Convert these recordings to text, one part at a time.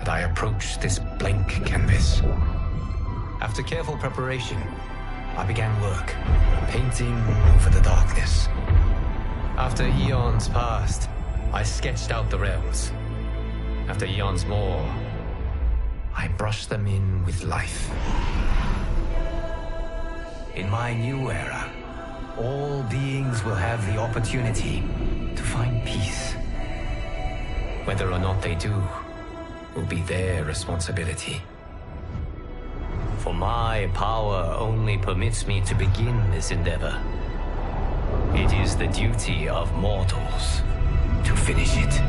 that I approached this blank canvas. After careful preparation, I began work, painting over the darkness. After eons passed, I sketched out the realms. After eons more, I brushed them in with life. In my new era, all beings will have the opportunity to find peace. Whether or not they do will be their responsibility. For my power only permits me to begin this endeavor. It is the duty of mortals to finish it.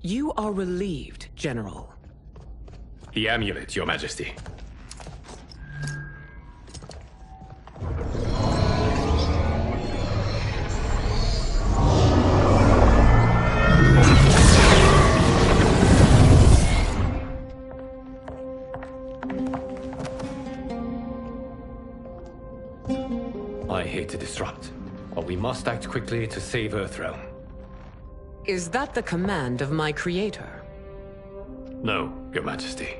You are relieved, General. The amulet, Your Majesty. I hate to disrupt, but we must act quickly to save Earthrealm. Is that the command of my creator? No, Your Majesty.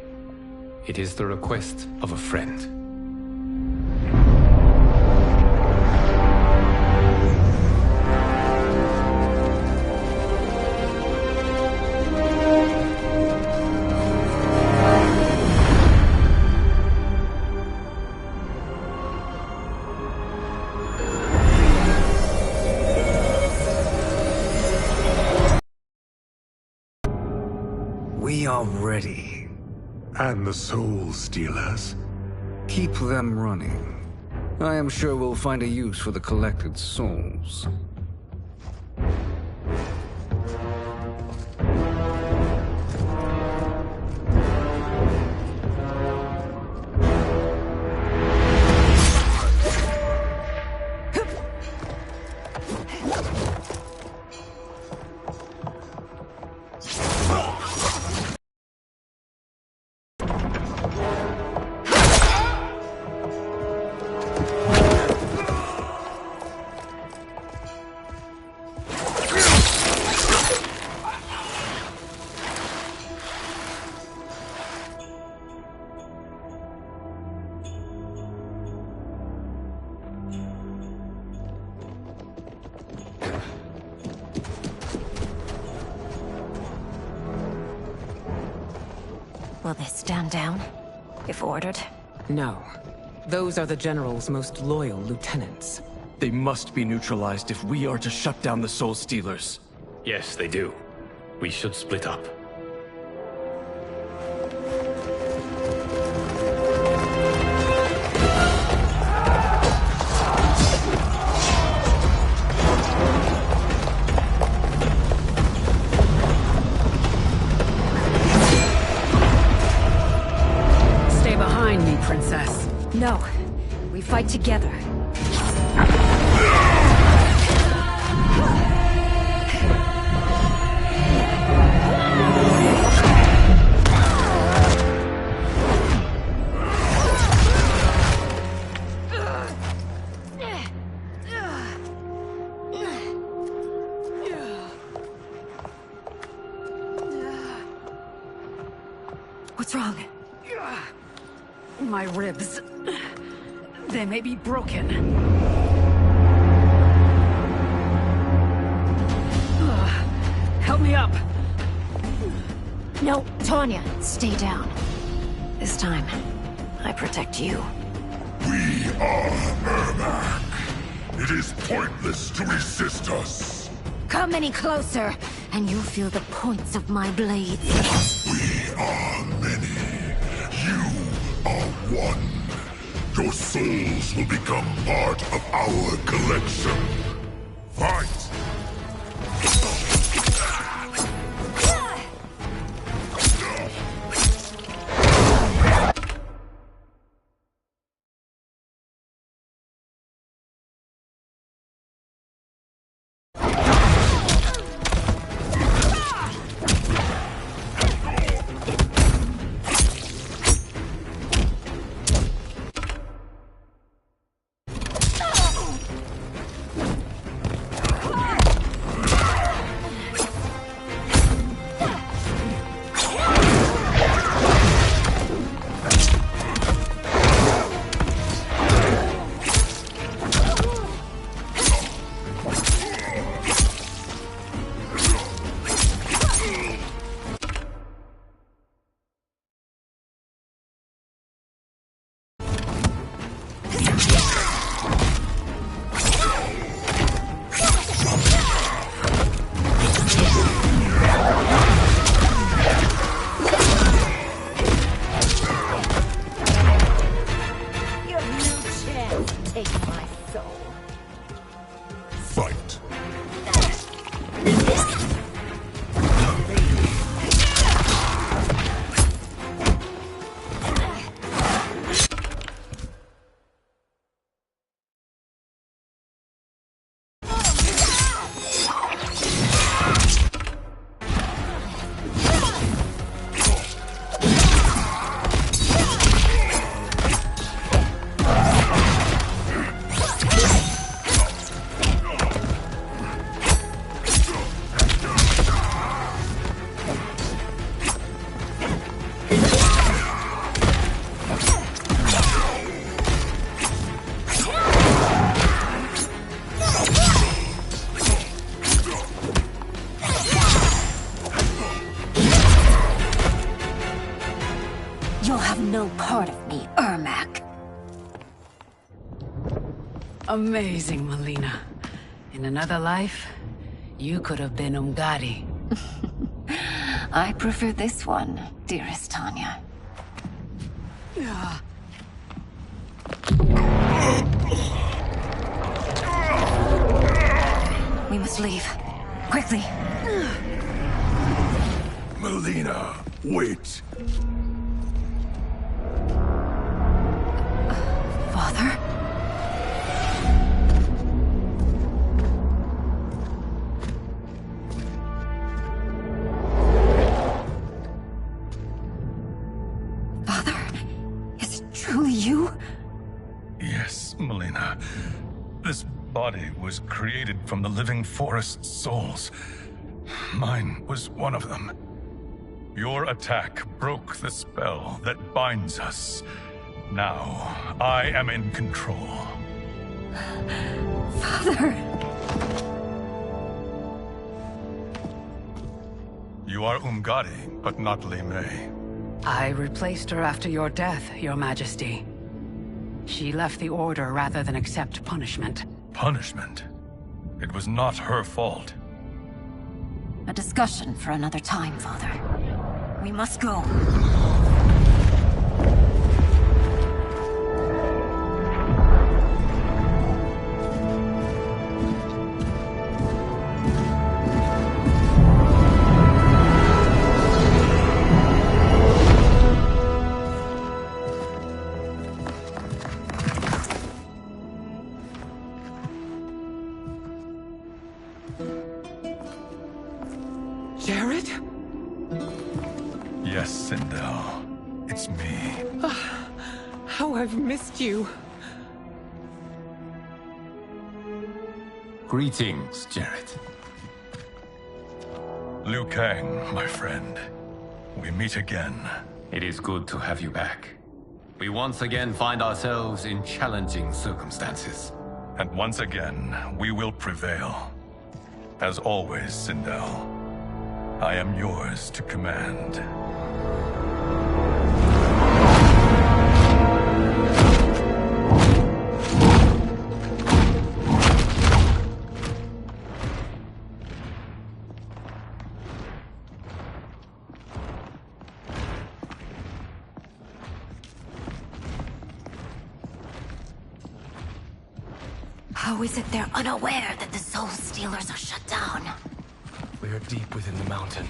It is the request of a friend. We are ready. And the Soul Stealers? Keep them running. I am sure we'll find a use for the collected souls. Will they stand down, if ordered? No. Those are the General's most loyal lieutenants. They must be neutralized if we are to shut down the Soul Stealers. Yes, they do. We should split up. Stay behind me, Princess. No. We fight together. What's wrong? My ribs. They may be broken. Help me up. No, Tanya, stay down. This time, I protect you. We are Ermac. It is pointless to resist us. Come any closer, and you'll feel the points of my blades. We are many. You are one. Your souls will become part of our collection. Fight! Fight! You'll have no part of me, Ermac. Amazing, Melina. In another life, you could have been Umgadi. I prefer this one, dearest Tanya. We must leave. Quickly. Melina, wait. Father? Father? Is it truly you? Yes, Melina. This body was created from the living forest's souls. Mine was one of them. Your attack broke the spell that binds us. Now, I am in control. Father! You are Umgadi, but not Li Mei. I replaced her after your death, Your Majesty. She left the Order rather than accept punishment. Punishment? It was not her fault. A discussion for another time, Father. We must go. Jared? Yes, Sindel. It's me. How I've missed you. Greetings, Jared. Liu Kang, my friend. We meet again. It is good to have you back. We once again find ourselves in challenging circumstances. And once again, we will prevail. As always, Sindel, I am yours to command. How is it they're unaware that the Soul Stealers are shut down? We are deep within the mountain.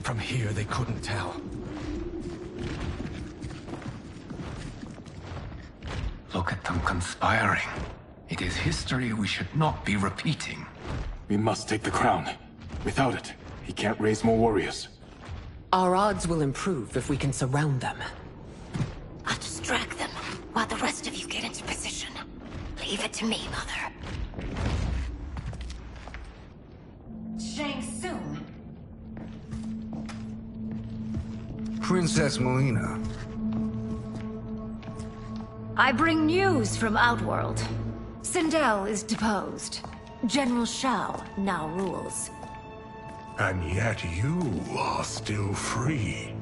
From here, they couldn't tell. Look at them conspiring. It is history we should not be repeating. We must take the crown. Without it, he can't raise more warriors. Our odds will improve if we can surround them. I'll distract them while the rest of you get into position. Leave it to me, Mother. Shang Tsung. Princess Melina. I bring news from Outworld. Sindel is deposed. General Shao now rules. And yet you are still free.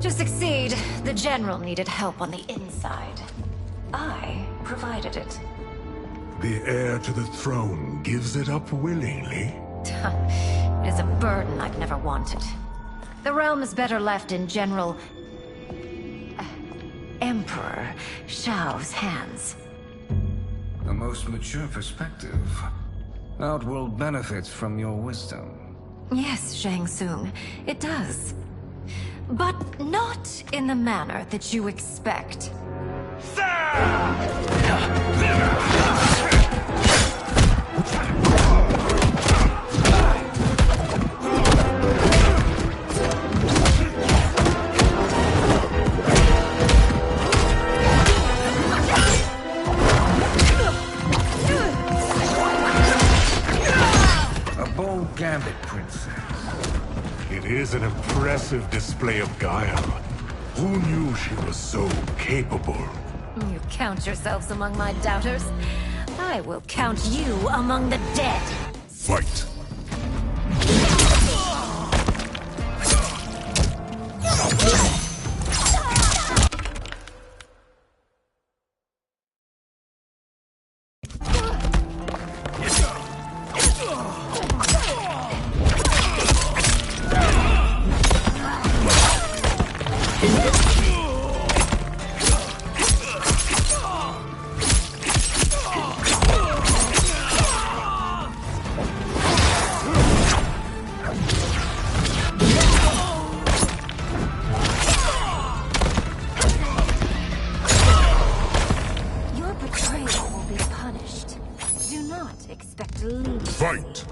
To succeed, the General needed help on the inside. I provided it. The heir to the throne gives it up willingly. It is a burden I've never wanted. The realm is better left in General... Emperor Shao's hands. A most mature perspective. Outworld benefits from your wisdom. Yes, Shang Tsung, it does. But not in the manner that you expect. A bold gambit, Princess. It is an impressive display of guile. Who knew she was so capable? You count yourselves among my doubters. I will count you among the dead. Fight! Your betrayal will be punished. Do not expect leniency. Fight!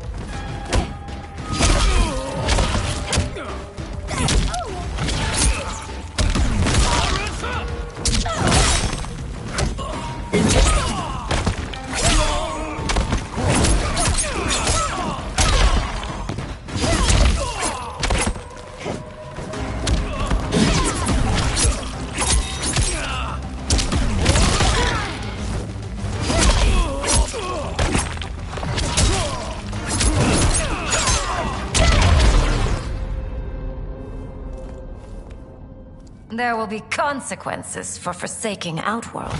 There will be consequences for forsaking Outworld.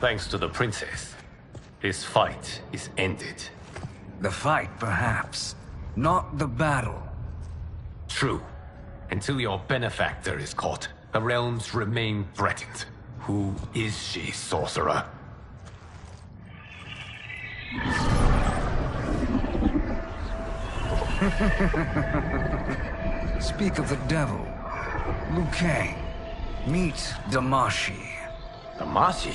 Thanks to the princess, this fight is ended. The fight, perhaps. Not the battle. True. Until your benefactor is caught, the realms remain threatened. Who is she, sorcerer? Speak of the devil. Liu Kang. Meet Damashi. Damashi?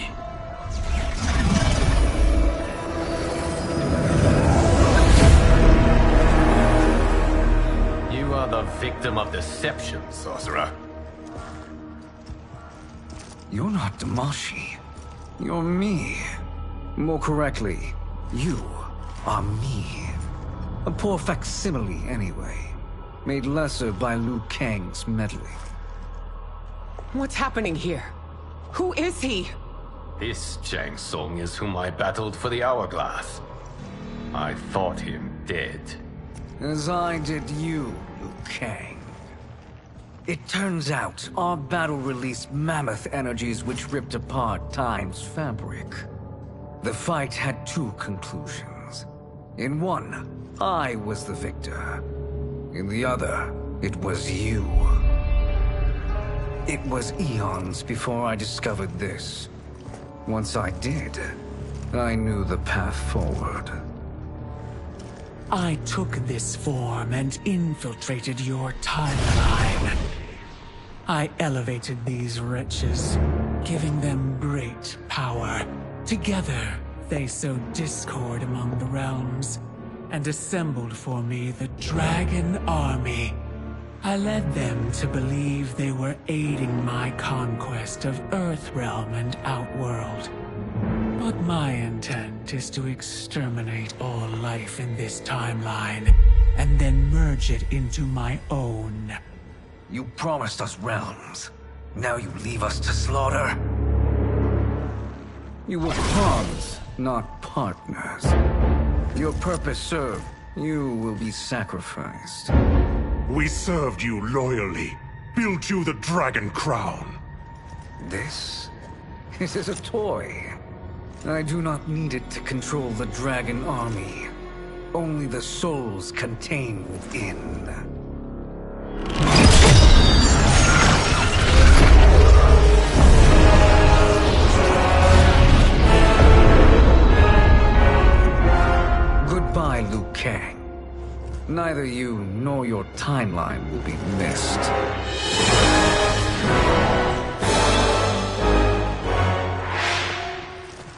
You are the victim of deception, sorcerer. You're not Damashi. You're me. More correctly, you are me. A poor facsimile, anyway. Made lesser by Liu Kang's meddling. What's happening here? Who is he? This Shang Tsung is whom I battled for the Hourglass. I thought him dead. As I did you, Liu Kang. It turns out our battle released mammoth energies which ripped apart time's fabric. The fight had two conclusions. In one, I was the victor. In the other, it was you. It was eons before I discovered this. Once I did, I knew the path forward. I took this form and infiltrated your timeline. I elevated these wretches, giving them great power. Together, they sowed discord among the realms, and assembled for me the Dragon Army. I led them to believe they were aiding my conquest of Earthrealm and Outworld. But my intent is to exterminate all life in this timeline, and then merge it into my own. You promised us realms. Now you leave us to slaughter? You were pawns, not partners. Your purpose served, you will be sacrificed. We served you loyally, built you the Dragon Crown. This is a toy. I do not need it to control the Dragon Army. Only the souls contained within. Goodbye, Liu Kang. Neither you nor your timeline will be missed.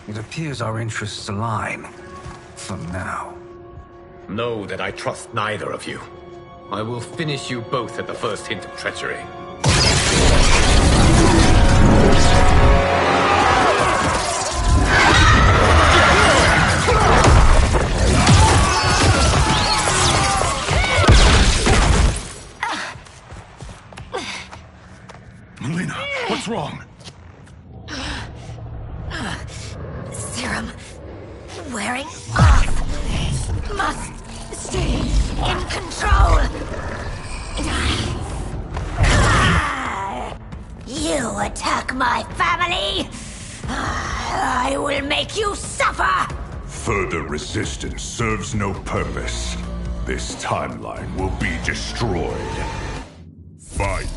It appears our interests align. For now. Know that I trust neither of you. I will finish you both at the first hint of treachery. Melina, what's wrong? Serum wearing off. Must stay in control. You attack my family. I will make you suffer. Further resistance serves no purpose. This timeline will be destroyed. Fight.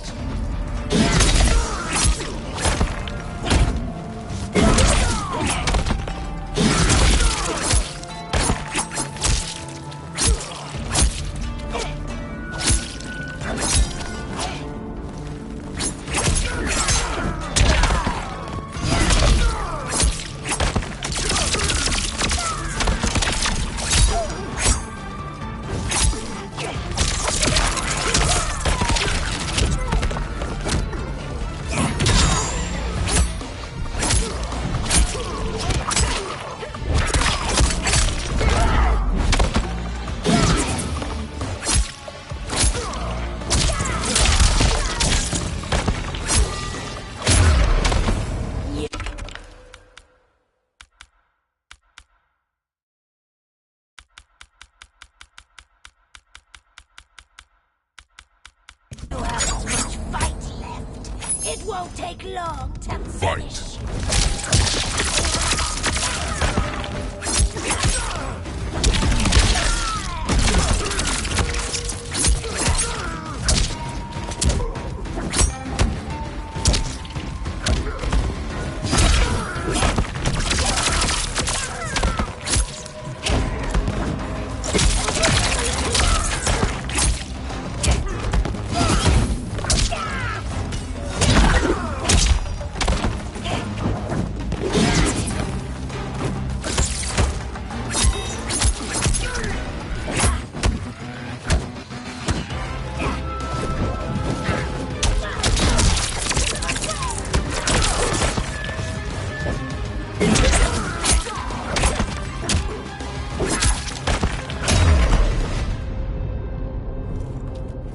It won't take long to Fight. finish.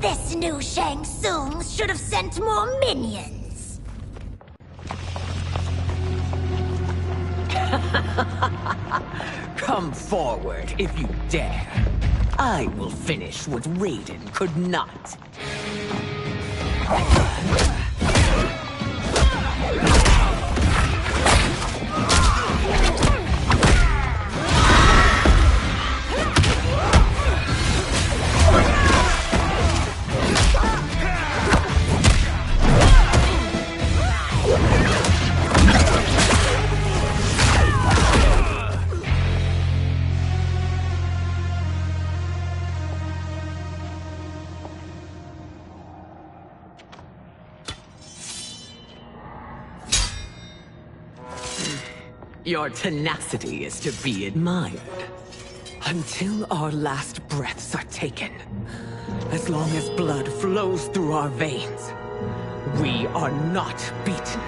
This new Shang Tsung should have sent more minions. Come forward if you dare. I will finish what Raiden could not. Your tenacity is to be admired. Until our last breaths are taken, as long as blood flows through our veins, we are not beaten.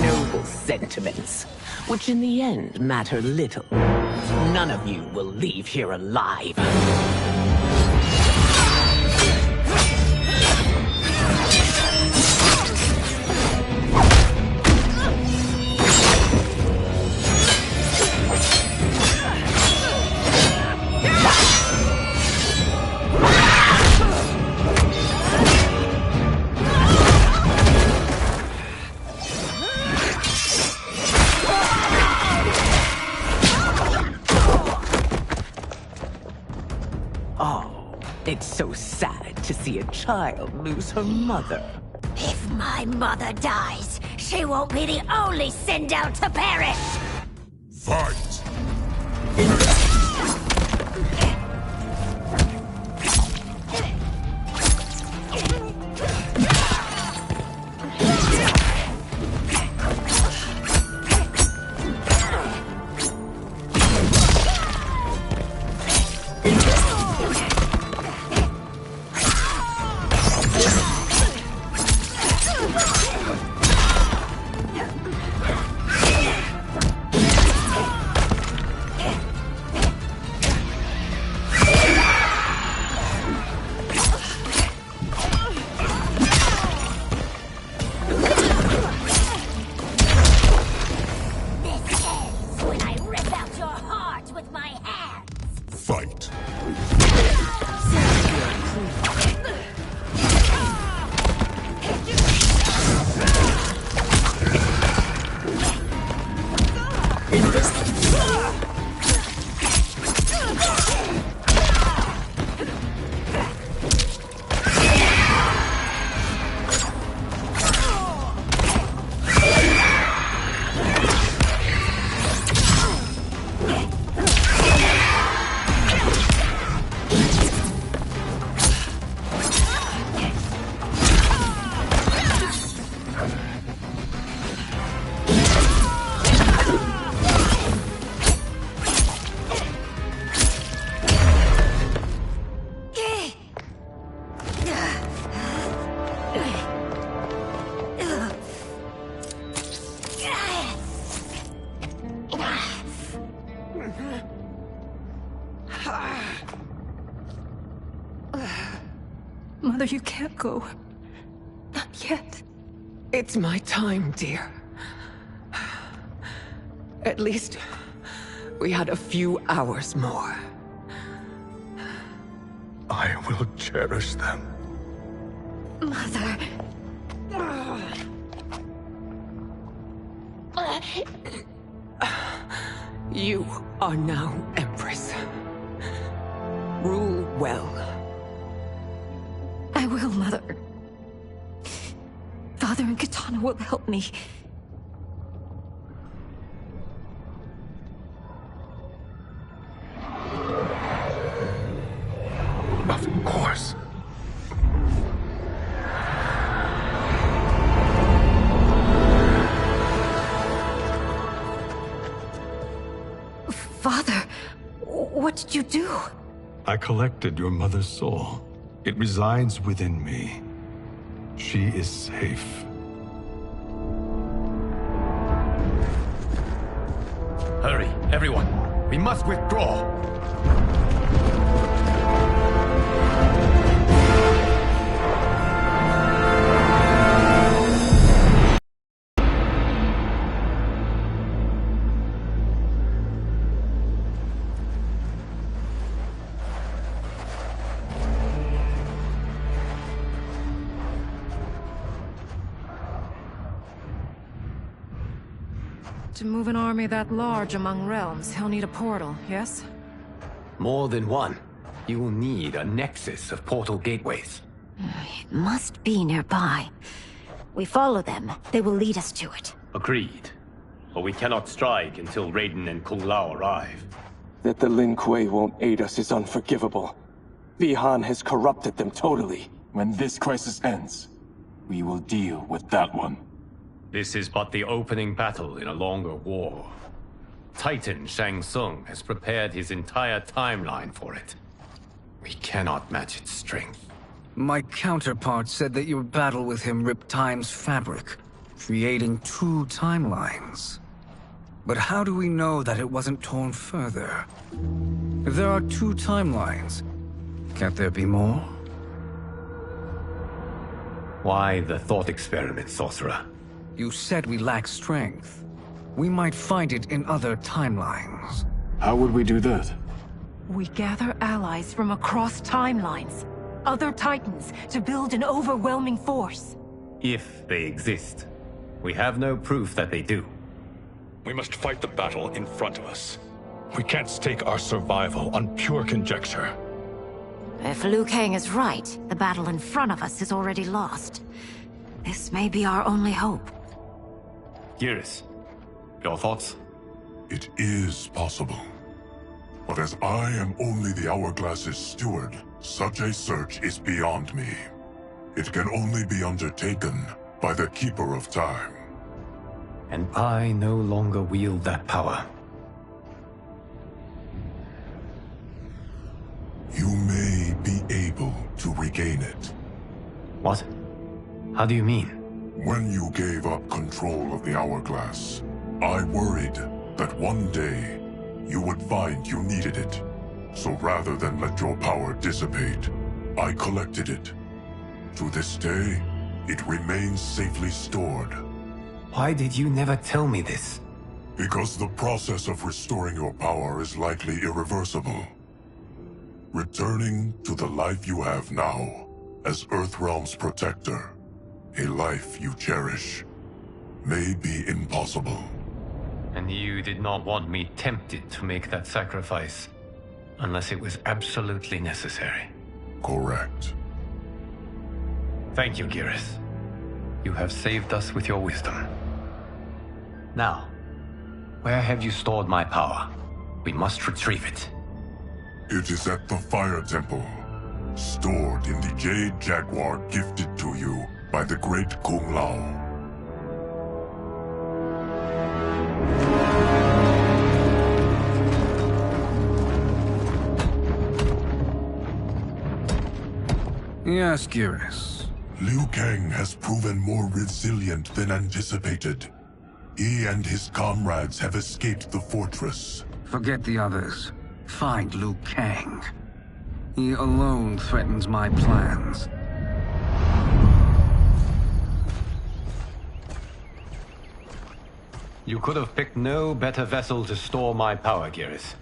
Noble sentiments, which in the end matter little. None of you will leave here alive. It's so sad to see a child lose her mother. If my mother dies, she won't be the only Sindel to perish! Fight! Fight! Mother, you can't go. Not yet. It's my time, dear. At least, we had a few hours more. I will cherish them. Mother... You are now Empress. Rule well. I will, Mother. Father and Katana will help me. Of course. Father, what did you do? I collected your mother's soul. It resides within me. She is safe. Hurry, everyone. We must withdraw. To move an army that large among realms, he'll need a portal, yes? More than one. You will need a nexus of portal gateways. It must be nearby. We follow them, they will lead us to it. Agreed. But we cannot strike until Raiden and Kung Lao arrive. That the Lin Kuei won't aid us is unforgivable. Bi-Han has corrupted them totally. When this crisis ends, we will deal with that one. This is but the opening battle in a longer war. Titan Shang Tsung has prepared his entire timeline for it. We cannot match its strength. My counterpart said that your battle with him ripped time's fabric, creating two timelines. But how do we know that it wasn't torn further? If there are two timelines, can't there be more? Why the thought experiment, Sorcerer? You said we lack strength. We might find it in other timelines. How would we do that? We gather allies from across timelines, other Titans, to build an overwhelming force. If they exist. We have no proof that they do. We must fight the battle in front of us. We can't stake our survival on pure conjecture. If Liu Kang is right, the battle in front of us is already lost. This may be our only hope. Geras, your thoughts? It is possible. But as I am only the Hourglass's steward, such a search is beyond me. It can only be undertaken by the Keeper of Time. And I no longer wield that power. You may be able to regain it. What? How do you mean? When you gave up control of the Hourglass, I worried that one day you would find you needed it. So rather than let your power dissipate, I collected it. To this day, it remains safely stored. Why did you never tell me this? Because the process of restoring your power is likely irreversible. Returning to the life you have now, as Earthrealm's protector, a life you cherish, may be impossible. And you did not want me tempted to make that sacrifice, unless it was absolutely necessary. Correct. Thank you, Geras. You have saved us with your wisdom. Now, where have you stored my power? We must retrieve it. It is at the Fire Temple, stored in the Jade Jaguar gifted to you by the great Kung Lao. Yes, Geras. Liu Kang has proven more resilient than anticipated. He and his comrades have escaped the fortress. Forget the others. Find Liu Kang. He alone threatens my plans. You could have picked no better vessel to store my power, Geras.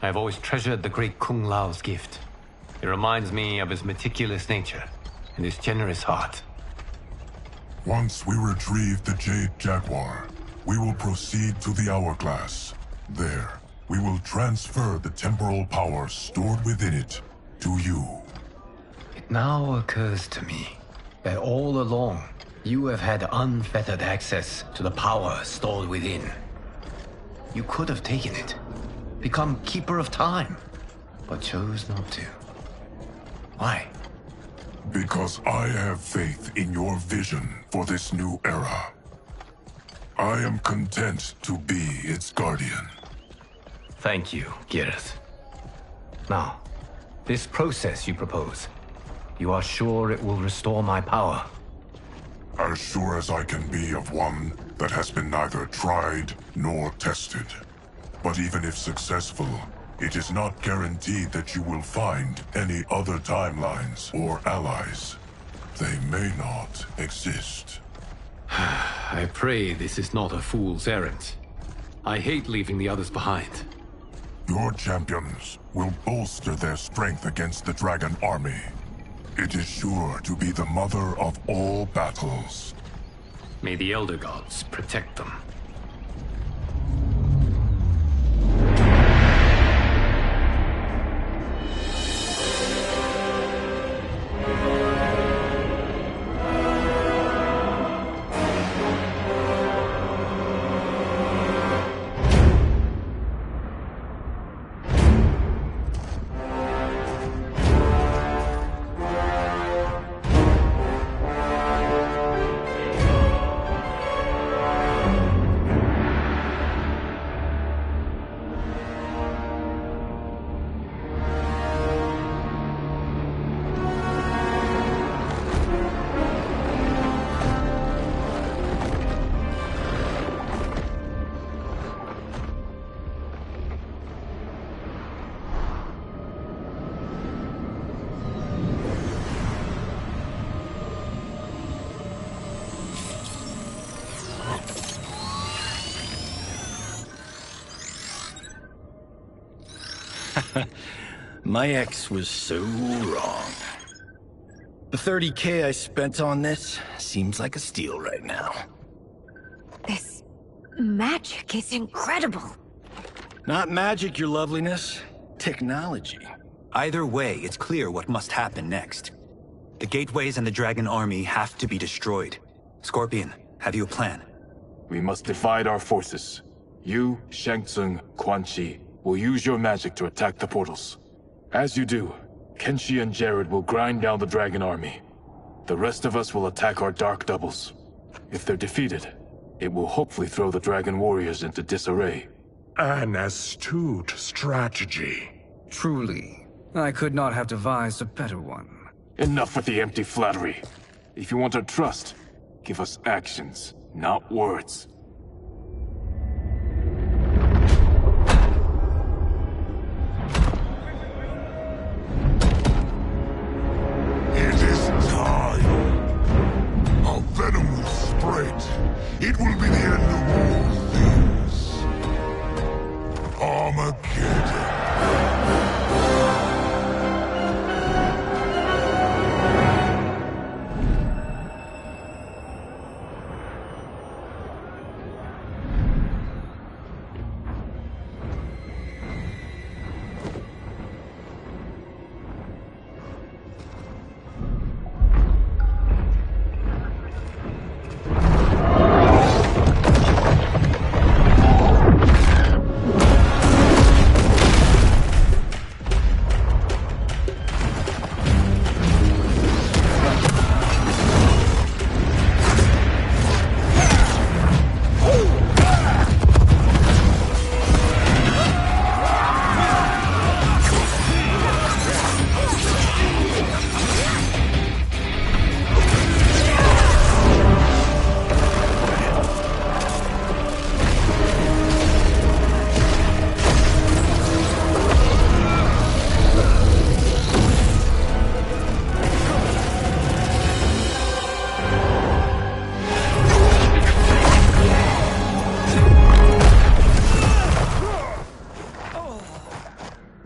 I have always treasured the great Kung Lao's gift. It reminds me of his meticulous nature and his generous heart. Once we retrieve the Jade Jaguar, we will proceed to the Hourglass. There, we will transfer the temporal power stored within it to you. It now occurs to me that all along, you have had unfettered access to the power stored within. You could have taken it, become Keeper of Time, but chose not to. Why? Because I have faith in your vision for this new era. I am content to be its guardian. Thank you, Gareth. Now, this process you propose, you are sure it will restore my power? As sure as I can be of one that has been neither tried nor tested. But even if successful, it is not guaranteed that you will find any other timelines or allies. They may not exist. I pray this is not a fool's errand. I hate leaving the others behind. Your champions will bolster their strength against the Dragon Army. It is sure to be the mother of all battles. May the Elder Gods protect them. My ex was so wrong. The 30K I spent on this seems like a steal right now. This magic is incredible. Not magic, your loveliness. Technology. Either way, it's clear what must happen next. The gateways and the Dragon Army have to be destroyed. Scorpion, have you a plan? We must divide our forces. You, Shang Tsung, Quan Chi, will use your magic to attack the portals. As you do, Kenshi and Jared will grind down the Dragon Army. The rest of us will attack our dark doubles. If they're defeated, it will hopefully throw the Dragon Warriors into disarray. An astute strategy. Truly, I could not have devised a better one. Enough with the empty flattery. If you want our trust, give us actions, not words. It is time. Our venom will spread. It will be the end of all things. Armageddon.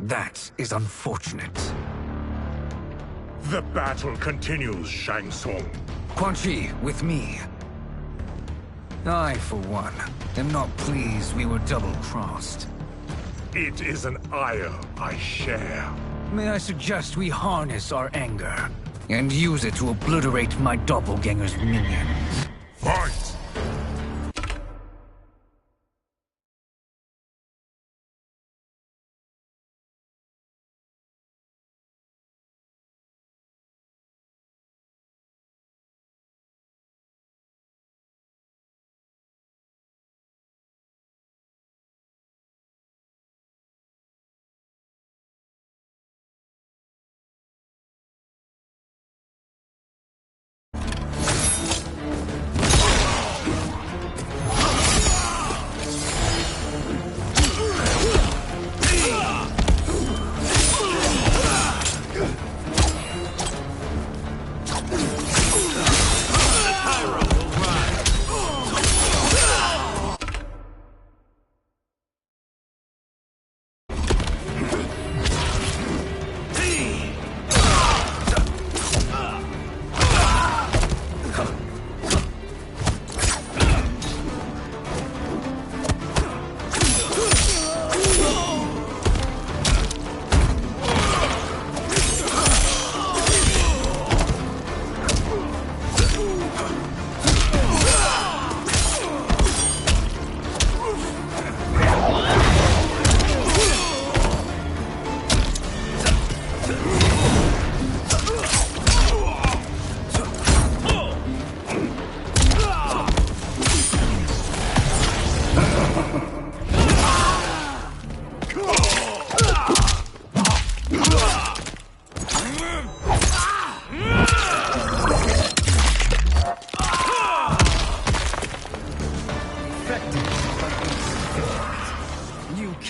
That is unfortunate. The battle continues, Shang Tsung. Quan Chi, with me. I, for one, am not pleased we were double-crossed. It is an ire I share. May I suggest we harness our anger and use it to obliterate my doppelganger's minions? Fight!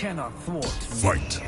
Cannot thwart Fight.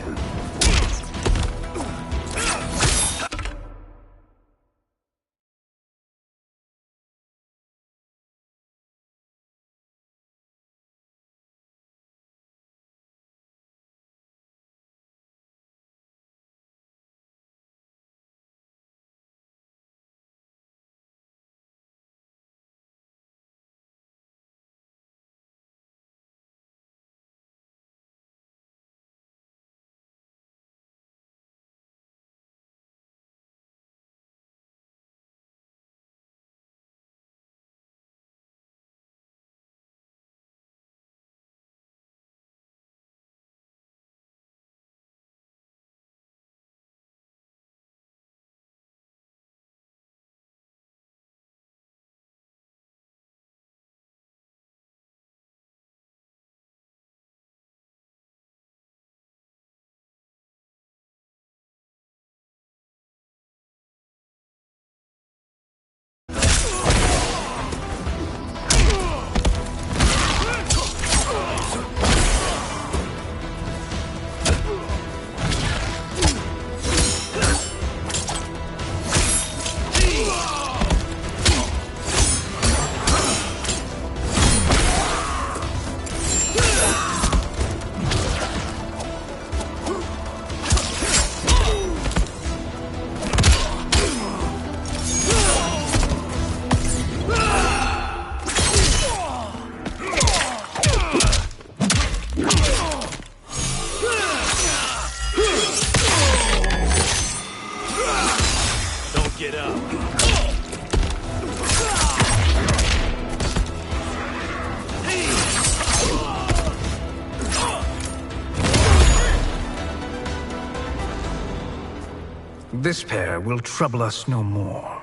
This pair will trouble us no more.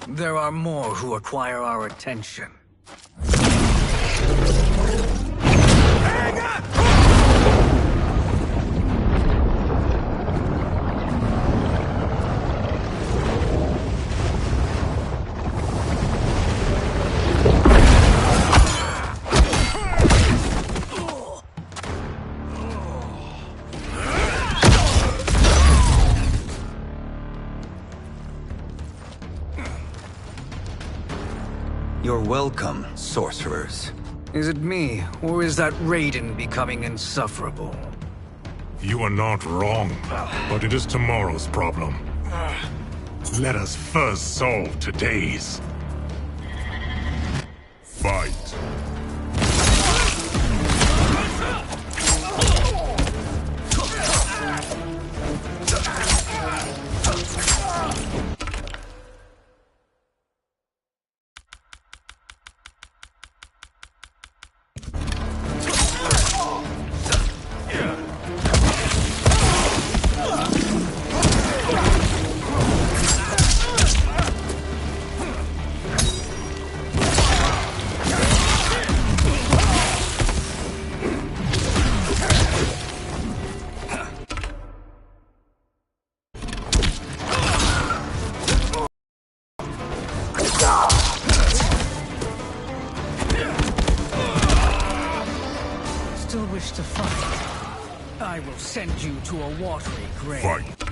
There are more who acquire our attention. You're welcome, sorcerers. Is it me, or is that Raiden becoming insufferable? You are not wrong, but it is tomorrow's problem. Let us first solve today's. Fight. Still wish to fight? I will send you to a watery grave. Fight.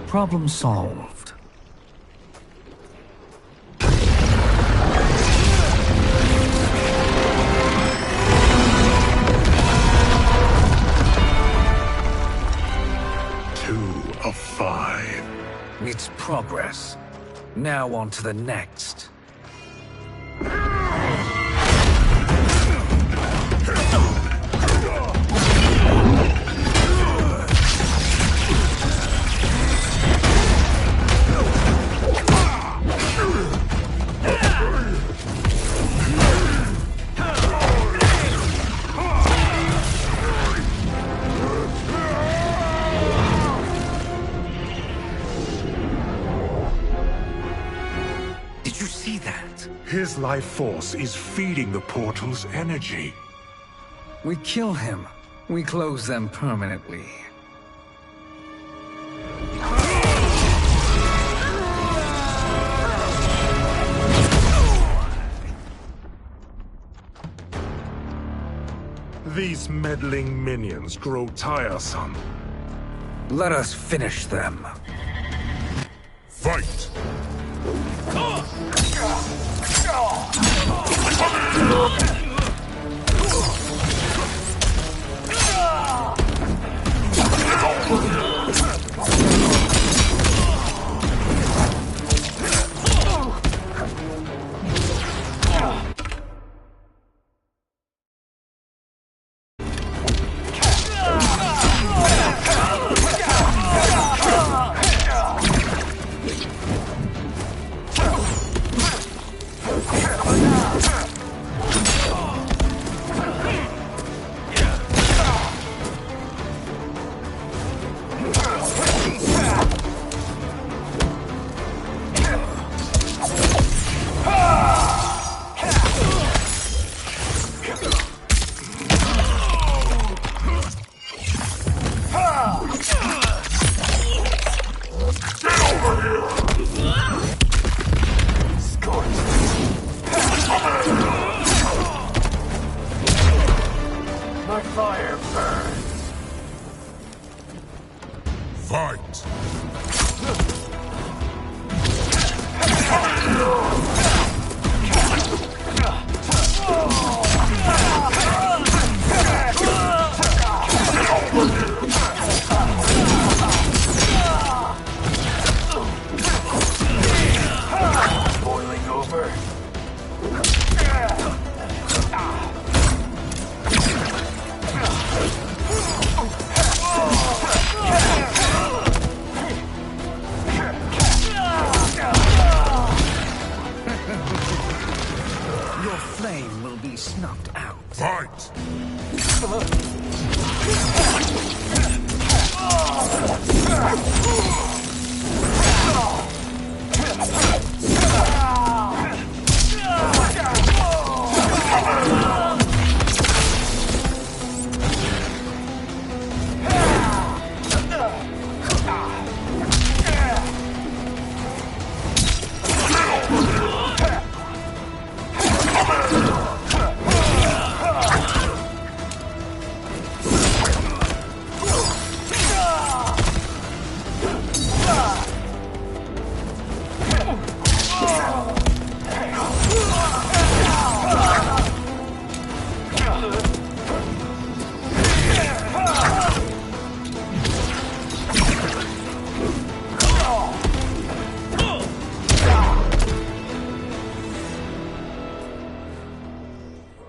Problem solved. Two of 5. It's progress. Now on to the next. Did you see that? His life force is feeding the portal's energy. We kill him. We close them permanently. These meddling minions grow tiresome. Let us finish them. Fight! My fire burns. Fight! Boiling over. Your flame will be snuffed out. Fight!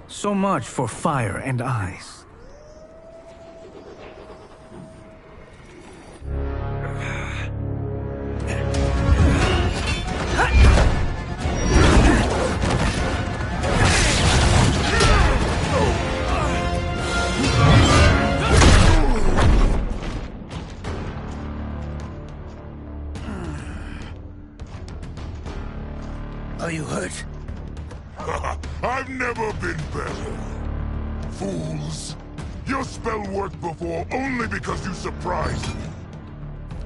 So much for fire and ice. Are you hurt? I've never been better. Fools. Your spell worked before only because you surprised me.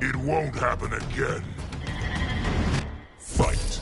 It won't happen again. Fight.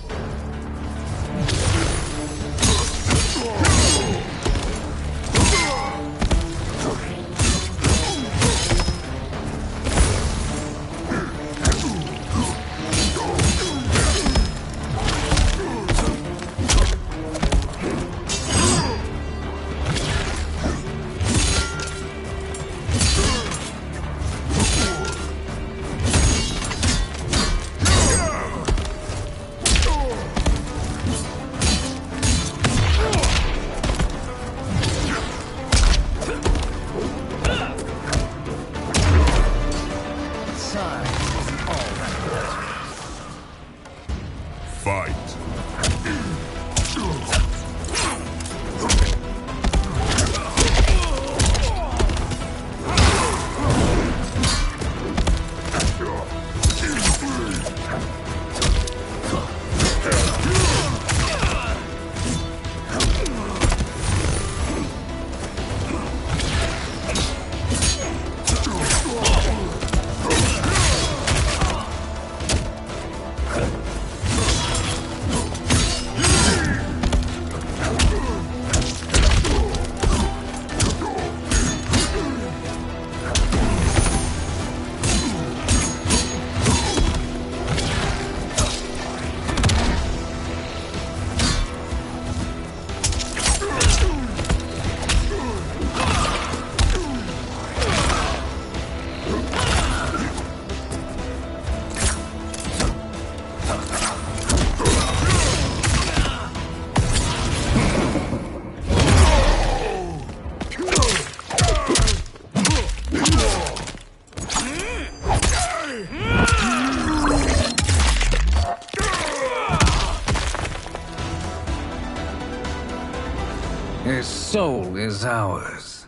His soul is ours.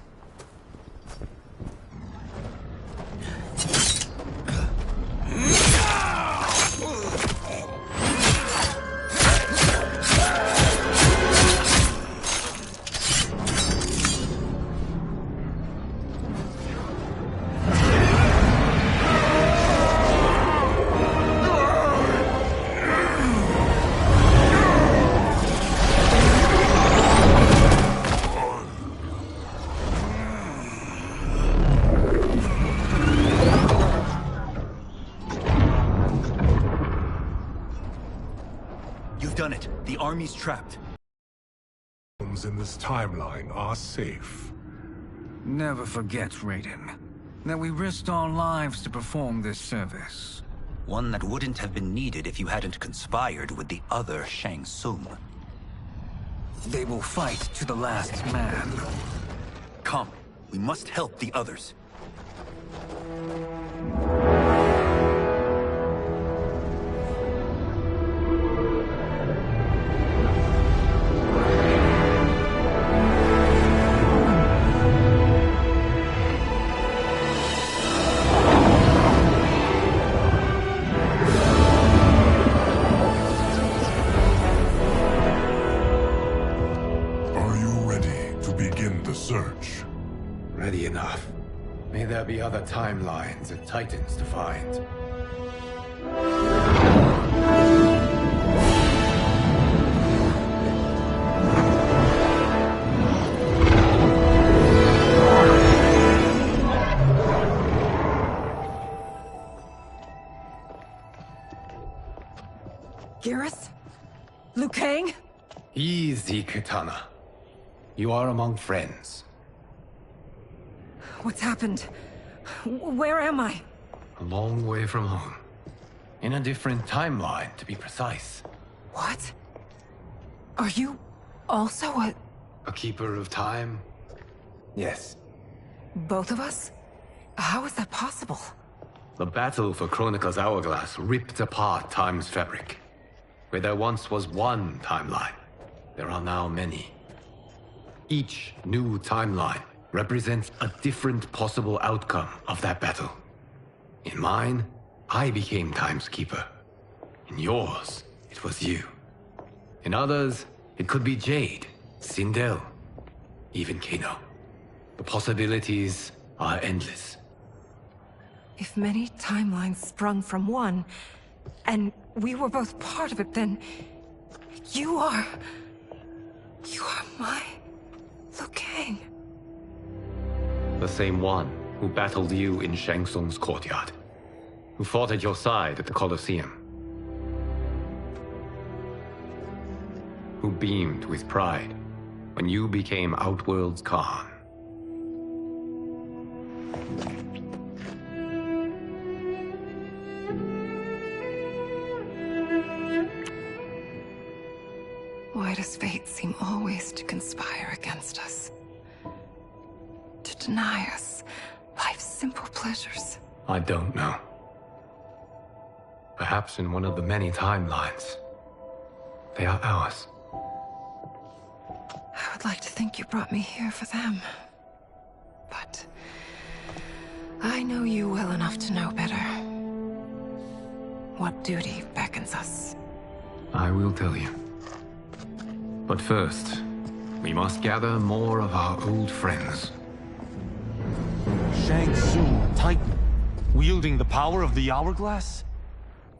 You've done it. The army's trapped. In this timeline are safe. Never forget, Raiden. that we risked our lives to perform this service. One that wouldn't have been needed if you hadn't conspired with the other Shang Tsung. They will fight to the last man. Come, we must help the others. Search. Ready enough. May there be other timelines and titans to find. Garrus? Liu Kang? Easy, Kitana. You are among friends. What's happened? Where am I? A long way from home. In a different timeline, to be precise. What? Are you also a keeper of time? Yes. Both of us? How is that possible? The battle for Chronica's hourglass ripped apart time's fabric. Where there once was one timeline, there are now many. Each new timeline represents a different possible outcome of that battle. In mine, I became Time's Keeper. In yours, it was you. In others, it could be Jade, Sindel, even Kano. The possibilities are endless. If many timelines sprung from one, and we were both part of it, then you are my Liu Kang. The same one who battled you in Shang Tsung's courtyard. Who fought at your side at the Colosseum. Who beamed with pride when you became Outworld's Khan. Why does fate seem always to conspire against us? To deny us life's simple pleasures? I don't know. Perhaps in one of the many timelines, they are ours. I would like to think you brought me here for them. But I know you well enough to know better. What duty beckons us? I will tell you. But first, we must gather more of our old friends. Shang Tsung, Titan, wielding the power of the hourglass?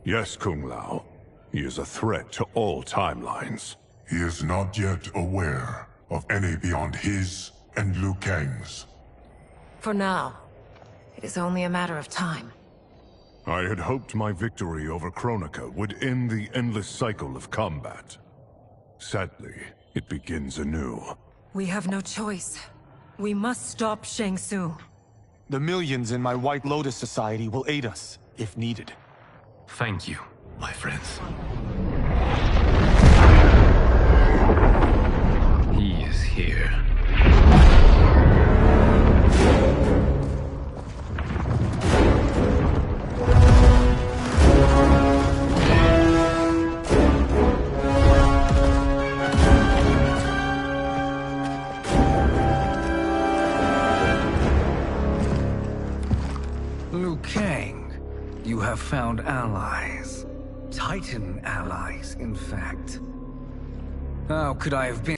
Yes, Kung Lao. He is a threat to all timelines. He is not yet aware of any beyond his and Liu Kang's. For now, it is only a matter of time. I had hoped my victory over Kronika would end the endless cycle of combat. Sadly, it begins anew. We have no choice. We must stop Shang Tsung. The millions in my White Lotus Society will aid us, if needed. Thank you, my friends. He is here. Liu Kang, you have found allies. Titan allies, in fact. How could I have been